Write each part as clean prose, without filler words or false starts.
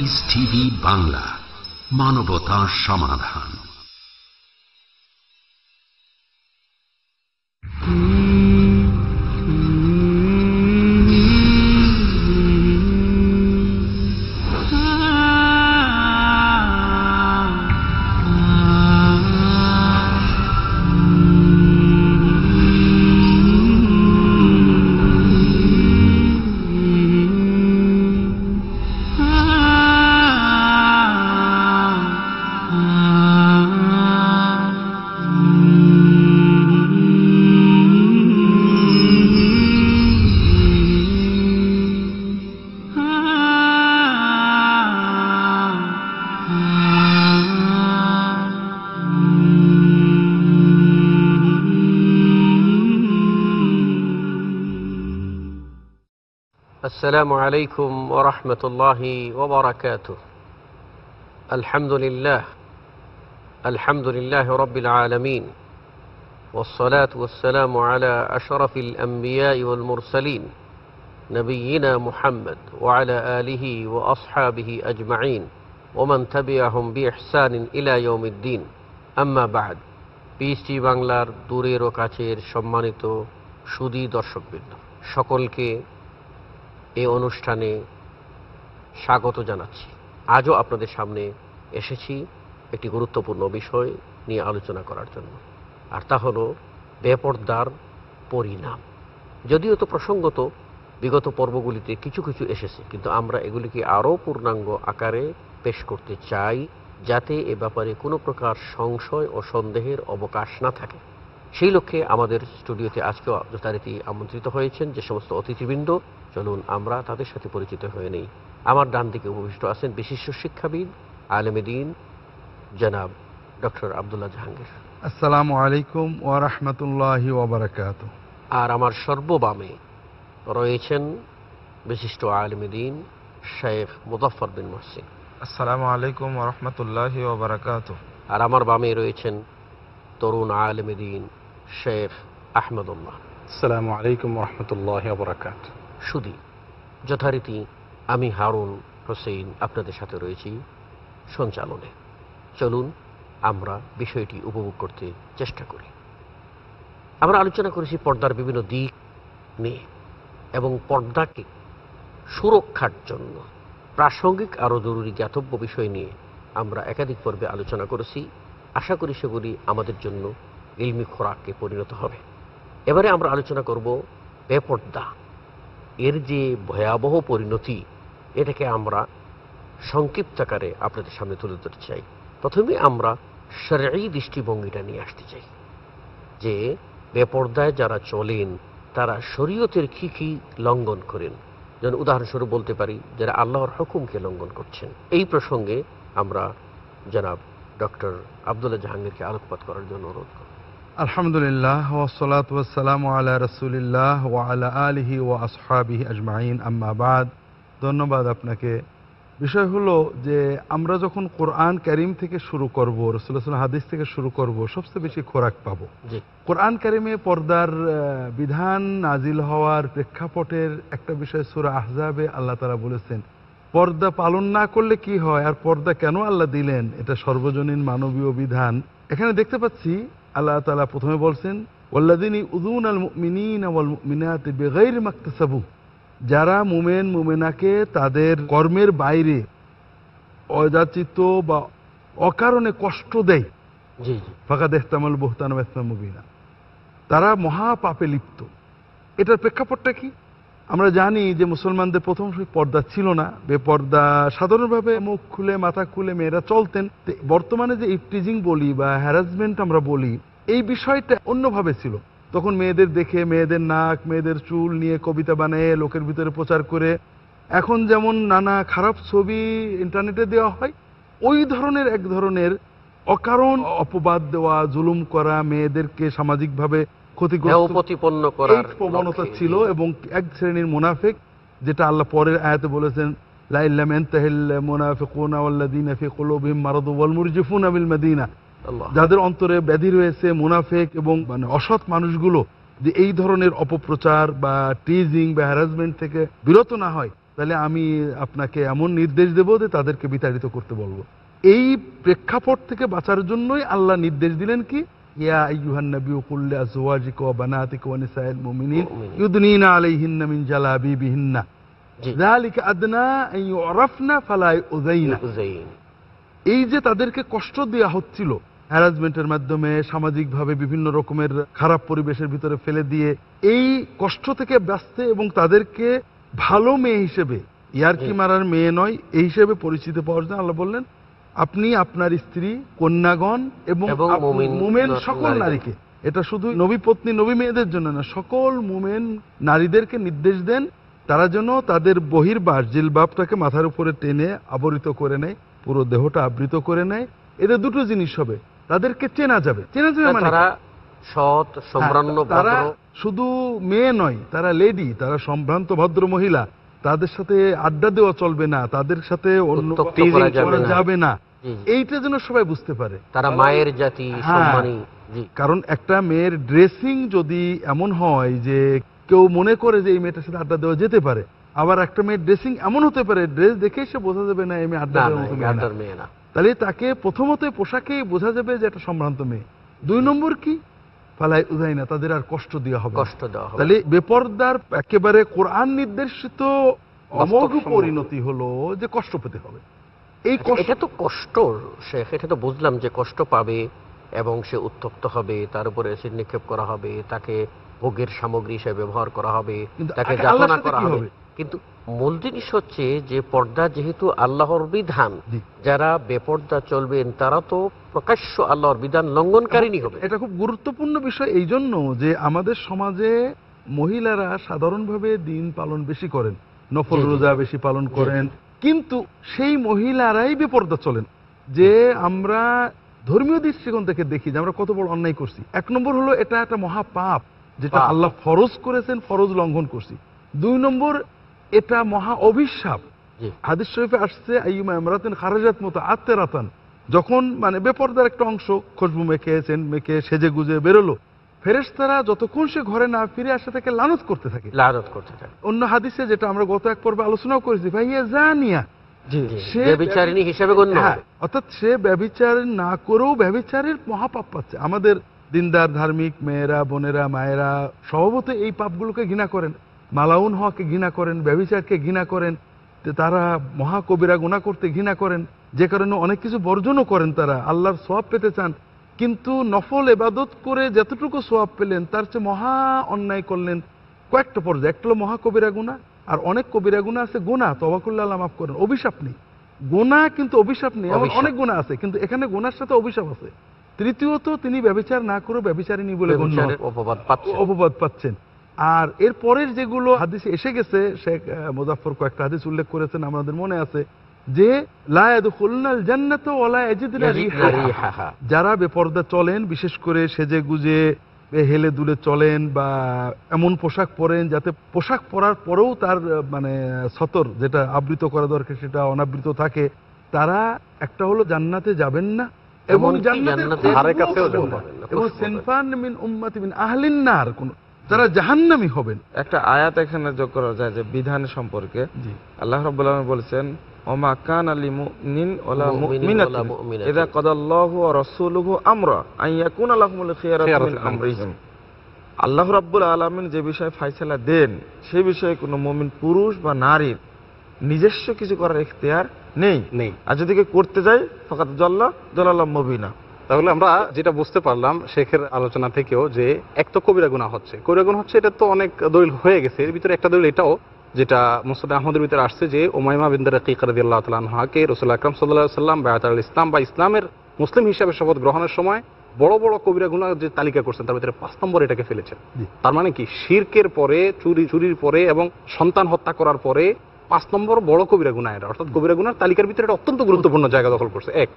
Piece TV Bangla, মানবতা সমাধান। السلام عليكم ورحمة الله وبركاته. الحمد لله رب العالمين، والصلاة والسلام على أشرف الأنبياء والمرسلين نبينا محمد وعلى آله وأصحابه أجمعين ومن تبعهم بإحسان إلى يوم الدين. أما بعد, piece TV বাংলার দূরের ও কাছের সম্মানিত সুধী দর্শকবৃন্দ, সকলকে এই অনুষ্ঠানে স্বাগত জানাচ্ছি। আজও আপনাদের সামনে এসেছি একটি গুরুত্বপূর্ণ বিষয় নিয়ে আলোচনা করার জন্য, আর তা হলো বেপরদার পরিণাম। যদিও তো প্রসঙ্গত বিগত পর্বগুলিতে কিছু কিছু এসেছে, কিন্তু আমরা এগুলিকে আরও পূর্ণাঙ্গ আকারে পেশ করতে চাই, যাতে এ ব্যাপারে কোনো প্রকার সংশয় ও সন্দেহের অবকাশ না থাকে। সেই লক্ষ্যে আমাদের স্টুডিওতে আজকেও যথারীতি আমন্ত্রিত হয়েছেন যে সমস্ত অতিথিবৃন্দ। চলুন আমরা তাদের সাথে পরিচিত হয়ে নেই। আমার ডান দিকে উপবিষ্ট আছেন বিশিষ্ট শিক্ষাবিদ, আলেমে দ্বীন, জনাব ডক্টর আব্দুল্লাহ জাহাঙ্গীর। আসসালামু আলাইকুম ওয়া রাহমাতুল্লাহি ওয়া বারাকাতুহু। আর আমার সর্ববামে রয়েছেন বিশিষ্ট আলেমে দ্বীন শেখ মুজাফফর বিন মুহসিন। আসসালামু আলাইকুম ওয়া রাহমাতুল্লাহি ওয়া বারাকাতুহু। আর আমার বামে রয়েছেন তরুণ আলেমে দ্বীন শেখ আহমদুল্লাহ। আসসালামু আলাইকুম ওয়া রাহমাতুল্লাহি ওয়া বারাকাতুহু। শুধু যথারীতি আমি হারুন হোসেন আপনাদের সাথে রয়েছি সঞ্চালনে। চলুন আমরা বিষয়টি উপভোগ করতে চেষ্টা করি। আমরা আলোচনা করেছি পর্দার বিভিন্ন দিক নিয়ে, এবং পর্দাকে সুরক্ষার জন্য প্রাসঙ্গিক আরও জরুরি জ্ঞাতব্য বিষয় নিয়ে আমরা একাধিক পর্বে আলোচনা করেছি। আশা করি সেগুলি আমাদের জন্য ইলমি খোরাককে পরিণত হবে। এবারে আমরা আলোচনা করব বেপর্দা, এর যে ভয়াবহ পরিণতি, এটাকে আমরা সংক্ষিপ্ত আকারে আপনাদের সামনে তুলে ধরতে চাই। প্রথমে আমরা শরঈ দৃষ্টিভঙ্গিটা নিয়ে আসতে চাই যে বেপর্দায় যারা চলেন তারা শরীয়তের কি কি লঙ্ঘন করেন। যেমন উদাহরণস্বরূপ বলতে পারি যারা আল্লাহর হুকুমকে লঙ্ঘন করছেন। এই প্রসঙ্গে আমরা জনাব ডক্টর আব্দুল্লাহ জাহাঙ্গীরকে আলোকপাত করার জন্য অনুরোধ করব। আলহামদুলিল্লাহ ওয়াসসালাতু ওয়াসসালামু আলা রাসূলিল্লাহ ওয়া আলা আলিহি ওয়া আসহাবিহি আজমাইন, আম্মা বাদ। ধন্যবাদ আপনাকে। বিষয় হলো যে আমরা যখন কোরআন কারীম থেকে শুরু করব, রাসূলুল্লাহ সাল্লাল্লাহু আলাইহি ওয়াসাল্লাম হাদিস থেকে শুরু করব, সবচেয়ে বেশি খোরাক পাবো। কোরআন কারীমে পর্দার বিধান নাজিল হওয়ার প্রেক্ষাপটের একটা বিষয় সূরা আহজাবে আল্লাহ তাআলা বলেছেন পর্দা পালন না করলে কি হয়, আর পর্দা কেন আল্লাহ দিলেন, এটা সর্বজনীন মানবীয় বিধান। এখানে দেখতে পাচ্ছি আল্লাহ তাআলা প্রথমে বলছেন ওয়াল্লাযীনা ইউযুনাল মুমিনিনা ওয়াল মুমিনাতি বিগাইরি মাকতাসাবু, যারা মুমিন মুমিনাকে তাদের কর্মের বাইরে অযাচিত বা অকারণে কষ্ট দেয়, ফাকাদ ইহতামাল বুহতান ওয়া ইসমান মুবিনা, তারা মহা পাপে লিপ্ত। এটার প্রেক্ষাপটটা কি? আমরা জানি যে মুসলমানদের প্রথম পর্দা ছিল না, বেপর্দা সাধারণভাবে মুখ খুলে মাথা খুলে মেয়েরা চলতেন। বর্তমানে যে ইফটিজিং বলি বা হ্যারাসমেন্ট আমরা বলি, এই বিষয়টা অন্যভাবে ছিল। তখন মেয়েদের দেখে মেয়েদের নাক মেয়েদের চুল নিয়ে কবিতা বানিয়ে লোকের ভিতরে প্রচার করে, এখন যেমন নানা খারাপ ছবি ইন্টারনেটে দেওয়া হয়, ওই ধরনের এক ধরনের অকারণ অপবাদ দেওয়া, জুলুম করা, মেয়েদেরকে সামাজিকভাবে ক্ষতিগ্রস্ত করার প্রবণতা ছিল। এবং এক শ্রেণীর মুনাফিক, যেটা আল্লাহ পরের আয়াতে বলেছেন লা ইল্লাম ইয়ানতাহিল মুনাফিকুনা ওয়াল্লাযীনা ফি কুলুবিহিম মারাদুন ওয়াল মুরজিফুনা বিল মাদিনা, যাদের অন্তরে ব্যাধি রয়েছে, মুনাফিক এবং অসৎ মানুষগুলো যে এই ধরনের অপপ্রচার বা টিজিং বা হ্যারাসমেন্ট থেকে বিরত না হয়, তাহলে আমি আপনাকে এমন নির্দেশ দেব যে তাদেরকে বিতাড়িত করতে বলবো। এই প্রেক্ষাপট থেকে বাঁচার জন্যই আল্লাহ নির্দেশ দিলেন কি, ইয়া আইয়ুহান নাবিয়্যু কুল লিআজওয়াজিকা ওয়া বানাতিকা ওয়া নিসাইল মুমিনিন ইউদনিনা আলাইহিন্না মিন জালাবিবিহিন্না যালিকা আদনা আন ইউরাফনা ফালা ইউযাইনা। এই যে তাদেরকে কষ্ট দেওয়া হচ্ছিল হ্যারাসমেন্টের মাধ্যমে, সামাজিকভাবে বিভিন্ন রকমের খারাপ পরিবেশের ভিতরে ফেলে দিয়ে, এই কষ্ট থেকে বাঁচতে এবং তাদেরকে ভালো মেয়ে হিসেবে, ইয়ারকি মারার মেয়ে নয়, এই হিসেবে পরিচিত পাওয়ার জন্য আল্লাহ বললেন আপনি আপনার স্ত্রী, কন্যাগণ এবং মুমিন সকল নারীকে, এটা শুধু নবী পত্নী নবী মেয়েদের জন্য না, সকল মুমিন নারীদেরকে নির্দেশ দেন তারা যেন তাদের বহির্বাস জিলবাবটাকে মাথার উপরে টেনে আবরিত করে নেয়, পুরো দেহটা আবৃত করে নেয়। এতে দুটো জিনিস হবে, তাদেরকে চেনা যাবে। মানে সৎ, সম্ভ্রান্ত, তারা শুধু মেয়ে নয়, তারা লেডি, তারা সম্ভ্রান্ত ভদ্র মহিলা। তাদের সাথে আড্ডা দেওয়া চলবে না, তাদের সাথে অন্য করা যাবে না, এইটা যেন সবাই বুঝতে পারে তারা মায়ের জাতি, সম্মানী। কারণ একটা মেয়ের ড্রেসিং যদি এমন হয় যে কেউ মনে করে যে এই মেয়েটার সাথে আড্ডা দেওয়া যেতে পারে, আবার একটা মেয়ের ড্রেসিং এমন হতে পারে ড্রেস দেখে সে বোঝা যাবে না এই মেয়ে আড্ডা দেওয়ার মেয়ে না, তাহলে তাকে প্রথমত পোশাকেই বোঝা যাবে যে একটা সম্ভ্রান্ত মেয়ে। 2 নম্বর কি, ফালাই উযাইনা, তাদের আর কষ্ট দেওয়া হবে। তাহলে বেপরদার একেবারে কোরআন নির্দেশিত অমোঘ পরিণতি হলো যে কষ্ট পেতে হবে। এই এটা তো কষ্ট শেখ, এটা তো বুঝলাম যে কষ্ট পাবে এবং সে উত্তপ্ত হবে, তার উপরে এসিড নিক্ষেপ করা হবে, তাকে ভোগের সামগ্রী হিসেবে ব্যবহার করা হবে, তাকে যাতনা করা হবে। কিন্তু মূল জিনিস হচ্ছে যে পর্দা যেহেতু আল্লাহর বিধান, যারা বেপর্দা চলবেন তারা তো প্রকাশ্য আল্লাহর বিধান লঙ্ঘনকারিনী হবে। এটা খুব গুরুত্বপূর্ণ বিষয় এই জন্য যে আমাদের সমাজে মহিলারা সাধারণভাবে দিন পালন বেশি করেন, নফল রোজা বেশি পালন করেন, কিন্তু সেই মহিলারাই বেপর্দা চলেন। যে আমরা ধর্মীয় দৃষ্টিকোণ থেকে দেখি যে আমরা কত বড় অন্যায় করছি। 1 নম্বর হলো এটা একটা মহাপাপ যেটা আল্লাহ ফরজ করেছেন, ফরজ লঙ্ঘন করছি। 2 নম্বর এটা মহা অভিশাপ। হাদিস শরীফে আসছে আইয়ুমা ইমরাতিন খারাজাত মুতাআত্তিরাতান, যখন মানে বেপরদার একটা অংশ খুশবু মেখেছেন, মেখে সেজে গুজে বেরোলো, ফেরেশতারা যতক্ষণ সে ঘরে না ফিরে আসে তাকে লানত করতে থাকে। অন্য হাদিসে যেটা আমরা গত এক পর্বে আলোচনাও করেছি, ভাইয়া জানিয়া, সে ব্যভিচারিণী হিসেবে গণ্য হবে। অর্থাৎ সে ব্যভিচার না করেও ব্যভিচারের মহাপাপ পাচ্ছে। আমাদের দিনদার ধার্মিক মেয়েরা, বোনেরা, মায়েরা স্বভাবত এই পাপগুলোকে ঘৃণা করেন, মালাউন হওয়াকে ঘৃণা করেন, ব্যভিচারকে ঘৃণা করেন, তারা মহাকবিরা গুনাহ করতে ঘৃণা করেন, যে কারণে অনেক কিছু বর্জনও করেন। তারা আল্লাহর সওয়াব পেতে চান, কিন্তু নফল ইবাদত করে যতটুকু সওয়াব পেলেন তার চেয়ে মহা অন্যায় করলেন কয়েকটা পর্যায়ে। একটা হলো মহাকবিরা গুনাহ, আর অনেক কবিরা গুনাহ আছে গুনাহ, তওবা করলে আল্লাহ মাফ করেন, অভিশাপ নেই। গুনাহ কিন্তু অভিশাপ নেই, এমন অনেক গুনাহ আছে, কিন্তু এখানে গুনাহর সাথে অভিশাপ আছে। তৃতীয়ত তিনি ব্যভিচার না করে ব্যভিচারিণী বলে অপবাদ পাচ্ছেন। আর এর পরের যেগুলো হাদিসে এসে গেছে, শেখ মুজাফফর কয়েকটা হাদিস উল্লেখ করেছেন, আমাদের মনে আছে যে লা ইয়াদখুলুনাল জান্নাতা ওয়া লা ইয়াজিদুনা রিহাহা, যারা বেপরদা চলেন, বিশেষ করে সেজে গুজে হেলে দুলে চলেন বা এমন পোশাক পরেন যাতে পোশাক পরার পরেও তার মানে সতর যেটা আবৃত করা দরকার সেটা অনাবৃত থাকে, তারা একটা হলো জান্নাতে যাবেন না এবং জান্নাতের ধারে কাছেও যাবেন না, এবং সিনফান মিন উম্মতি মিন আহলিন নার, কোন যারা জাহান্নামী হবেন। একটা আয়াত এখানে যোগ করা যায় যে বিধান সম্পর্কে আল্লাহ রাব্বুল আলামিন বলেছেন, ওমা কানা লিমুমিনিন ওয়ালা মুমিনাতিন ইযা কাদাল্লাহু ওয়া রাসূলুহু আমরা আন ইয়াকুনা লাহুমুল খিয়ারাতু মিন আমরিহিম। আল্লাহ রাব্বুল আলামিন যে বিষয়ে ফয়সালা দেন সেই বিষয়ে কোনো মুমিন পুরুষ বা নারীর নিজস্ব কিছু করার ইখতিয়ার নেই, আর যদি কেউ করতে যায় ফাকাদ জাল্লা মুবিনা। তাহলে আমরা যেটা বুঝতে পারলাম শেখের আলোচনা থেকেও যে এক তো কবিরা গুনাহ হচ্ছে, এটা তো অনেক দলিল হয়ে গেছে। এর ভিতরে একটা দলিল এটাও যেটা মুসনাদ আহমদের ভিতরে আসছে যে উমাইমা বিনত রাকিক রাদিয়াল্লাহু তাআলা আনহাকে রাসূল আকরাম সাল্লাল্লাহু আলাইহি ওয়াসাল্লাম বায়াতুল ইসলাম বা ইসলামের মুসলিম হিসাবে শপথ গ্রহণের সময় বড় বড় কবিরা গুনাহ যে তালিকা করছেন তার ভিতরে 5 নম্বর এটাকে ফেলেছেন। তার মানে কি, শিরকের পরে, চুরির পরে এবং সন্তান হত্যা করার পরে 5 নম্বর বড় কবিরা গুনাহ এটা, অর্থাৎ কবিরা গুনাহর তালিকার ভিতরে এটা অত্যন্ত গুরুত্বপূর্ণ জায়গা দখল করছে। এক,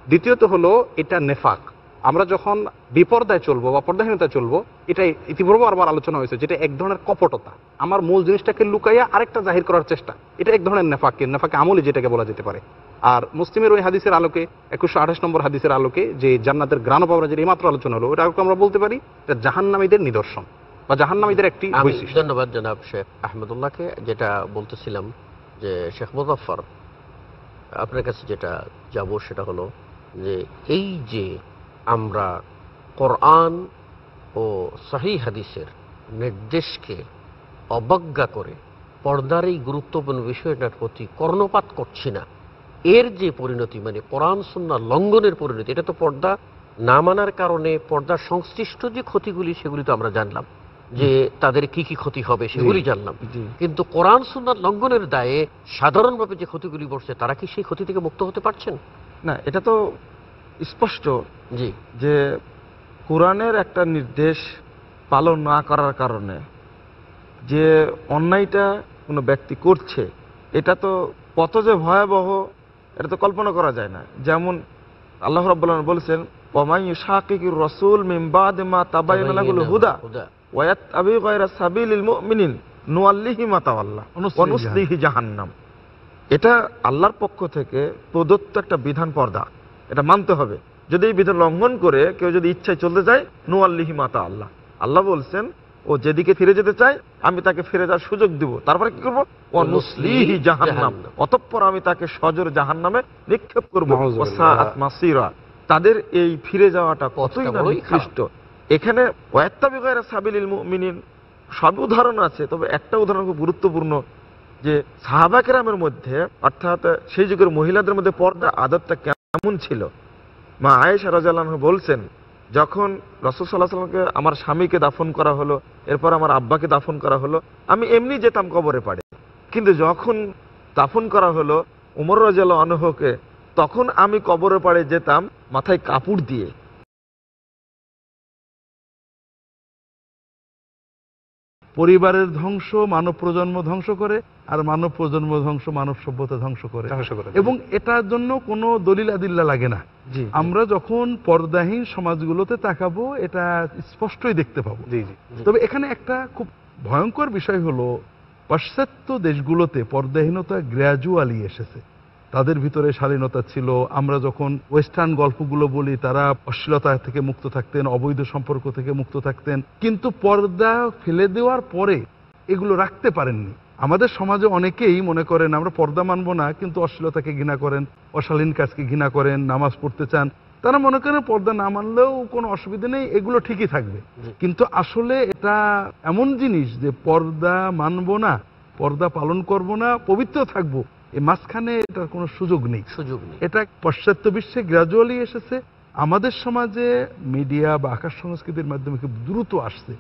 দ্বিতীয়ত হলো এটা নেফাক। আমরা যখন বিপর্দায় চলবো বা পর্দাহীনতায় চলবো, এটা ইতিপূর্বে আবার আলোচনা হয়েছে, যেটা এক ধরনের কপটতা, আমার মূল জিনিসটাকে লুকাইয়া আরেকটা জাহির করার চেষ্টা, এটা এক ধরনের নেফাকে আমলি যেটাকে বলা যেতে পারে। আর মুসলিমের ওই হাদিসের আলোকে 2128 নম্বর হাদিসের আলোকে যে জান্নাতের গ্রাণ পাওয়া যেটা এইমাত্র আলোচনা হলো, ওটা আমরা বলতে পারি এটা জাহান্নামীদের নিদর্শন বা জাহান্নামীদের একটি বৈশিষ্ট্য। ধন্যবাদ জনাব শেখ আহমদুল্লাহকে। যেটা বলতেছিলাম যে শেখ মুজাফফর, আপনার কাছে যেটা যাব সেটা হলো যে এই যে আমরা কোরআন ও সহিহ হাদিসের নির্দেশকে অবজ্ঞা করে পর্দার এই গুরুত্বপূর্ণ বিষয়টার প্রতি কর্ণপাত করছি না, এর যে পরিণতি, মানে কোরআন সুন্নাহ লঙ্ঘনের পরিণতি, এটা তো পর্দা না মানার কারণে পর্দার সংশ্লিষ্ট যে ক্ষতিগুলি সেগুলি তো আমরা জানলাম, যে তাদের কি কি ক্ষতি হবে সেগুলি জানলাম, কিন্তু কোরআন সুন্নাহ লঙ্ঘনের দায়ে সাধারণভাবে যে ক্ষতিগুলি বসছে তারা কি সেই ক্ষতি থেকে মুক্ত হতে পারছেন? না, এটা তো স্পষ্ট জি, যে কোরআনের একটা নির্দেশ পালন না করার কারণে যে অন্যায়টা কোনো ব্যক্তি করছে, এটা তো কত যে ভয়াবহ এটা তো কল্পনা করা যায় না। যেমন আল্লাহ রাব্বুল আলামিন বলেছেন, ওয়ামাই ইউশাকিকির রাসূল মিন বাদি মা তাবায়্যানা লাহুল হুদা ওয়া ইয়াত্তাবি গায়রা সাবিলিল মুমিনিন নুওয়াল্লিহি মা তাওয়াল্লা ওয়া নুসলিহি জাহান্নাম। এটা আল্লাহর পক্ষ থেকে প্রদত্ত একটা বিধান, পর্দা, এটা মানতে হবে। যদি এই বিধান লঙ্ঘন করে কেউ যদি ইচ্ছায় চলতে যায়, নুওয়াল্লিহি মা তাওয়াল্লা, আল্লাহ বলছেন ও যেদিকে ফিরে যেতে চায় আমি তাকে ফিরে যাওয়ার সুযোগ দিব, তারপরে কি করবো, ওয়া নুসলিহি জাহান্নাম, অতঃপর আমি তাকে সজোর জাহান্নামে নিক্ষেপ করবো, ওয়া সাআত মাসীরা, তাদের এই ফিরে যাওয়াটা কতই না নিকৃষ্ট। এখানে ওয়াত্তাবি গায়রা সাবিলিল মুমিনিন সব উদাহরণ আছে, তবে একটা উদাহরণ খুব গুরুত্বপূর্ণ, যে সাহাবা কেরামের মধ্যে অর্থাৎ সেই যুগের মহিলাদের মধ্যে পর্দা আদতটা কেমন ছিল। মা আয়েশা রাদিয়াল্লাহু আনহা বলছেন, যখন রাসূল সাল্লাল্লাহু আলাইহি ওয়াসাল্লামকে আমার স্বামীকে দাফন করা হলো, এরপর আমার আব্বাকে দাফন করা হলো, আমি এমনি যেতাম কবরে পাড়ে, কিন্তু যখন দাফন করা হলো উমর রাদিয়াল্লাহু আনহুকে, তখন আমি কবরে পাড়ে যেতাম মাথায় কাপড় দিয়ে। পরিবারের ধ্বংস মানব প্রজন্ম ধ্বংস করে, আর মানব প্রজন্ম ধ্বংস মানব সভ্যতা ধ্বংস করে, এবং এটার জন্য কোনো দলিল আদিল্লা লাগে না। আমরা যখন পর্দাহীন সমাজগুলোতে তাকাবো এটা স্পষ্টই দেখতে পাবো। তবে এখানে একটা খুব ভয়ঙ্কর বিষয় হলো, পাশ্চাত্য দেশগুলোতে পর্দাহীনতা গ্র্যাজুয়ালি এসেছে, তাদের ভিতরে শালীনতা ছিল। আমরা যখন ওয়েস্টার্ন গল্পগুলো বলি, তারা অশ্লীলতা থেকে মুক্ত থাকতেন, অবৈধ সম্পর্ক থেকে মুক্ত থাকতেন, কিন্তু পর্দা ফেলে দেওয়ার পরে এগুলো রাখতে পারেননি। আমাদের সমাজে অনেকেই মনে করেন আমরা পর্দা মানবো না, কিন্তু অশ্লীলতাকে ঘৃণা করেন, অশালীন কাজকে ঘৃণা করেন, নামাজ পড়তে চান, তারা মনে করেন পর্দা না মানলেও কোনো অসুবিধা নেই, এগুলো ঠিকই থাকবে। কিন্তু আসলে এটা এমন জিনিস যে পর্দা মানবো না, পর্দা পালন করব না, পবিত্র থাকবো, এই মাঝখানে এটার কোনো সুযোগ নেই। এটা পাশ্চাত্য বিশ্বে গ্র্যাজুয়ালি এসেছে, আমাদের সমাজে মিডিয়া বা আকাশ সংস্কৃতির মাধ্যমে খুব দ্রুত আসছে।